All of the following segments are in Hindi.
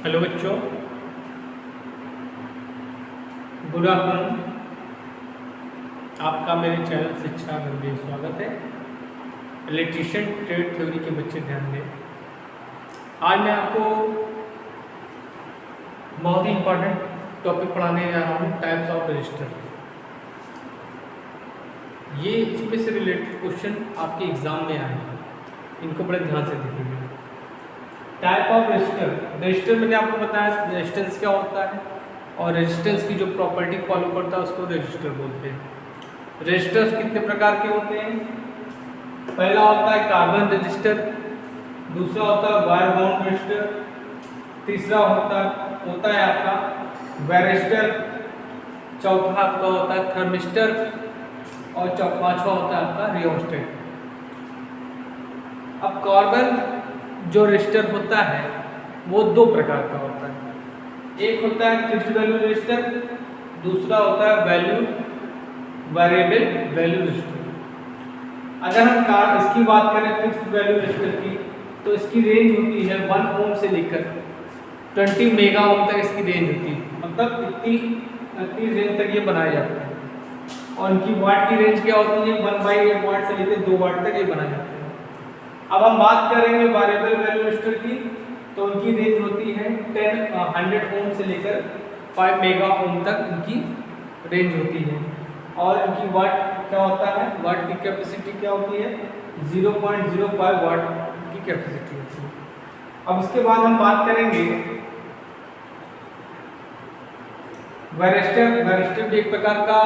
हेलो बच्चों, गुड आफ्टरनून। आपका मेरे चैनल शिक्षा घर में स्वागत है। इलेक्ट्रीशियन ट्रेड थ्योरी के बच्चे ध्यान दें। आज मैं आपको बहुत ही इम्पोर्टेंट टॉपिक पढ़ाने जा रहा हूँ, टाइप्स ऑफ रजिस्टर। ये इसमें से रिलेटेड क्वेश्चन आपके एग्जाम में आए, इनको बड़े ध्यान से देखिएगा। टाइप ऑफ रजिस्टर मैंने आपको बताया रेजिस्टेंस क्या होता है और रेजिस्टेंस की जो प्रॉपर्टी फॉलो करता है उसको रजिस्टर बोलते हैं। रजिस्टर्स कितने प्रकार के होते हैं? पहला होता है कार्बन रजिस्टर, दूसरा होता है वायर बाउंड रजिस्टर, तीसरा होता है आपका वायरिस्टर, चौथा आपका होता है थर्मिस्टर और पांचवा होता है आपका रियोस्टेट। अब कार्बन जो रजिस्टर होता है वो दो प्रकार का होता है। एक होता है फिक्स्ड वैल्यू रजिस्टर, दूसरा होता है वेरिएबल वैल्यू रजिस्टर। अगर हम इसकी बात करें फिक्स्ड वैल्यू रजिस्टर की, तो इसकी रेंज होती है 1 ओम से लेकर 20 मेगा ओम तक इसकी रेंज होती है। मतलब इतनी रेंज तक ये बनाया जाता है। और इनकी वाट की रेंज क्या होती है? 1/8 वाट से लेकर 2 वाट तक ये बनाया जाता है। अब हम बात करेंगे वेरिएबल वैल्यू रजिस्टर की, तो उनकी रेंज होती है 100 ओम से लेकर 5 मेगा ओम तक इनकी रेंज होती है। और इनकी वाट क्या होता है? वाट की कैपेसिटी क्या होती है? 0.05 वाट की कैपेसिटी होती है। अब इसके बाद हम बात करेंगे वायरिस्टर भी एक प्रकार का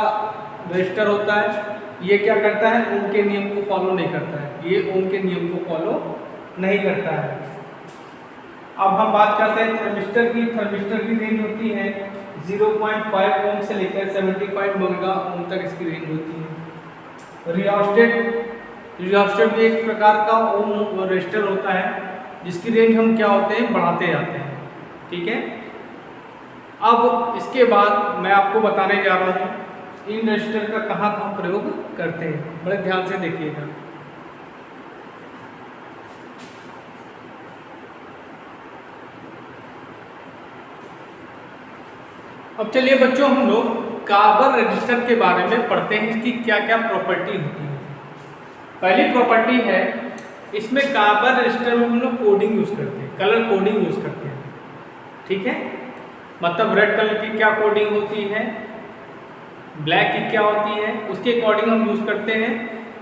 रजिस्टर होता है। ये क्या करता है? ओम के नियम को फॉलो नहीं करता है, ये ओम के नियम को फॉलो नहीं करता है। अब हम बात करते हैं थर्मिस्टर की। थर्मिस्टर की रेंज होती है 0.5 ओम से लेकर 75 मेगा ओम तक इसकी रेंज होती है। रियोस्टेट भी एक प्रकार का ओम रजिस्टर होता है, जिसकी रेंज हम क्या होते हैं? बढ़ाते जाते हैं। ठीक है। अब इसके बाद मैं आपको बताने जा रहा हूँ इन रजिस्टर का कहाँ प्रयोग करते हैं। बड़े ध्यान से देखिएगा। अब चलिए बच्चों, हम लोग कार्बन रजिस्टर के बारे में पढ़ते हैं, इसकी क्या क्या प्रॉपर्टी होती है। पहली प्रॉपर्टी है, इसमें कार्बन रजिस्टर में हम लोग कोडिंग यूज करते हैं, कलर कोडिंग यूज करते हैं। ठीक है। मतलब रेड कलर की क्या कोडिंग होती है, ब्लैक की क्या होती है, उसके अकॉर्डिंग हम यूज करते हैं।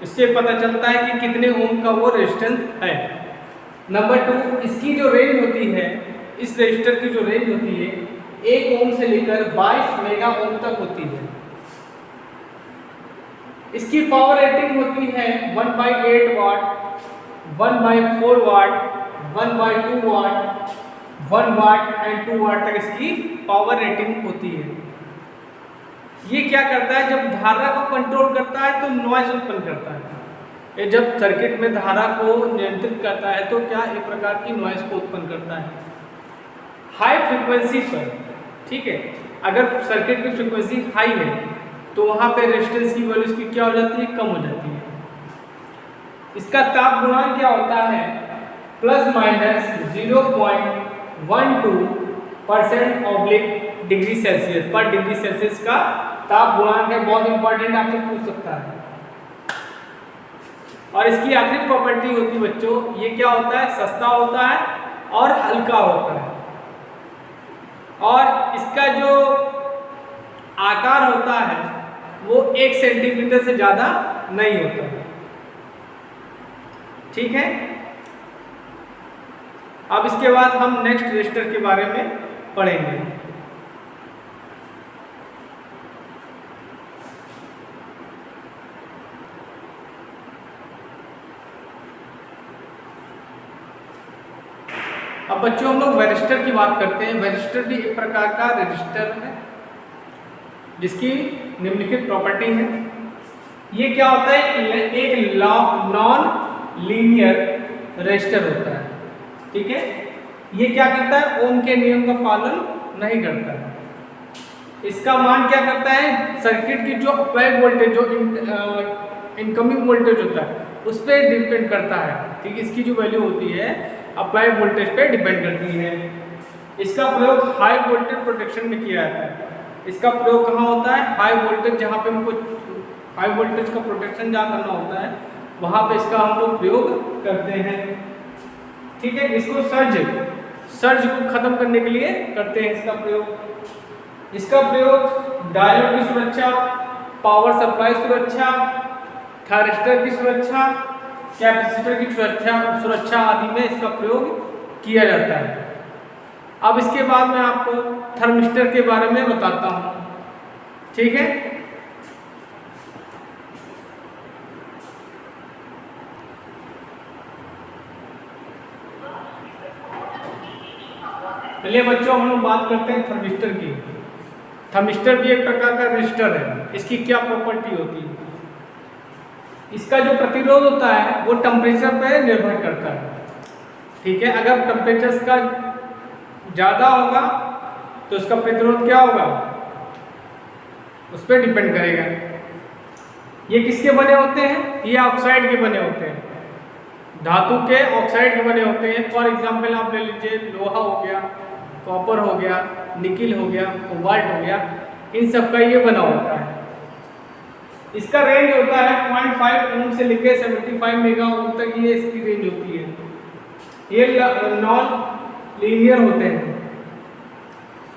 इससे पता चलता है कि कितने ओम का वो रेजिस्टेंस है। नंबर 2, इसकी जो रेंज होती है, इस रजिस्टर की जो रेंज होती है 1 ओम से लेकर 22 मेगा ओम तक होती है। इसकी पावर रेटिंग होती है 1/8 वाट, 1/4 वाट, 1/2 वाट, 1 वाट एंड 2 वाट तक इसकी पावर रेटिंग होती है। ये क्या करता है? जब धारा को कंट्रोल करता है तो नॉइज उत्पन्न करता है। ये जब सर्किट में धारा को नियंत्रित करता है तो क्या एक प्रकार की नॉइज को उत्पन्न करता है हाई फ्रीक्वेंसी पर। ठीक है। अगर सर्किट की फ्रीक्वेंसी हाई है तो वहां पे रेजिस्टेंस की वैल्यू इसकी क्या हो जाती है? कम हो जाती है। इसका ताप गुणांक क्या होता है? ±0.12% डिग्री सेल्सियस पर डिग्री सेल्सियस का ताप गुणांक है। बहुत इंपॉर्टेंट, आपसे पूछ सकता है। और इसकी आखिरी प्रॉपर्टी होती है बच्चों, ये क्या होता है? सस्ता होता है और हल्का होता है। और इसका जो आकार होता है वो 1 सेंटीमीटर से ज्यादा नहीं होता है। ठीक है। अब इसके बाद हम नेक्स्ट रजिस्टर के बारे में पढ़ेंगे। अब बच्चों हम लोग वायरिस्टर की बात करते हैं। वायरिस्टर भी एक प्रकार का रजिस्टर है जिसकी निम्नलिखित प्रॉपर्टी है। ये क्या होता है? एक नॉन लीनियर रजिस्टर होता है। ठीक है। ये क्या करता है? ओम के नियम का पालन नहीं करता है। इसका मान क्या करता है? सर्किट की जो अप्लाई वोल्टेज, जो इनकमिंग वोल्टेज होता है उस पर डिपेंड करता है। ठीक है। इसकी जो वैल्यू होती है अप्लाई वोल्टेज पे डिपेंड करती है। इसका प्रयोग हाई वोल्टेज प्रोटेक्शन में किया जाता है। इसका प्रयोग कहाँ होता है? हाई वोल्टेज, जहाँ पे हमको हाई वोल्टेज का प्रोटेक्शन जहाँ करना होता है वहाँ पे इसका हम लोग प्रयोग करते हैं। ठीक है, इसको सर्ज को खत्म करने के लिए करते हैं इसका प्रयोग। इसका प्रयोग डायोड की सुरक्षा, पावर सप्लाई सुरक्षा, थायरिस्टर की सुरक्षा, कैपेसिटर की सुरक्षा आदि में इसका प्रयोग किया जाता है। अब इसके बाद मैं आपको थर्मिस्टर के बारे में बताता हूँ। ठीक है, चलिए बच्चों हम लोग बात करते हैं थर्मिस्टर की। थर्मिस्टर भी एक प्रकार का रजिस्टर है। इसकी क्या प्रॉपर्टी होती है? इसका जो प्रतिरोध होता है वो टेम्परेचर पर निर्भर करता है। ठीक है, अगर टेम्परेचर इसका ज़्यादा होगा तो इसका प्रतिरोध क्या होगा, उस पर डिपेंड करेगा। ये किसके बने होते हैं? ये ऑक्साइड के बने होते हैं, धातु के ऑक्साइड के बने होते हैं। फॉर एग्जाम्पल आप ले लीजिए, लोहा हो गया, कॉपर हो गया, निकिल हो गया, कोबाल्ट हो गया, इन सब का ये बना होता है। इसका रेंज होता है 0.5 ओम से लेकर 75 मेगा ओम तक, ये इसकी रेंज होती है। ये नॉन लीनियर होते हैं।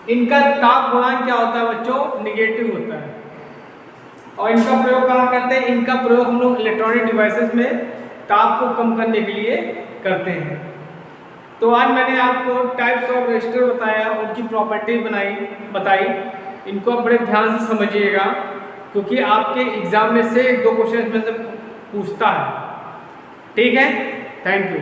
इनका ताप गुणांक क्या होता है बच्चों? निगेटिव होता है। और इनका प्रयोग कहाँ करते हैं? इनका प्रयोग हम लोग इलेक्ट्रॉनिक डिवाइसेस में ताप को कम करने के लिए करते हैं। तो आज मैंने आपको टाइप्स ऑफ रजिस्टर बताया, उनकी प्रॉपर्टी बताई। इनको आप बड़े ध्यान से समझिएगा, क्योंकि आपके एग्जाम में से 1-2 क्वेश्चन में से पूछता है। ठीक है, थैंक यू।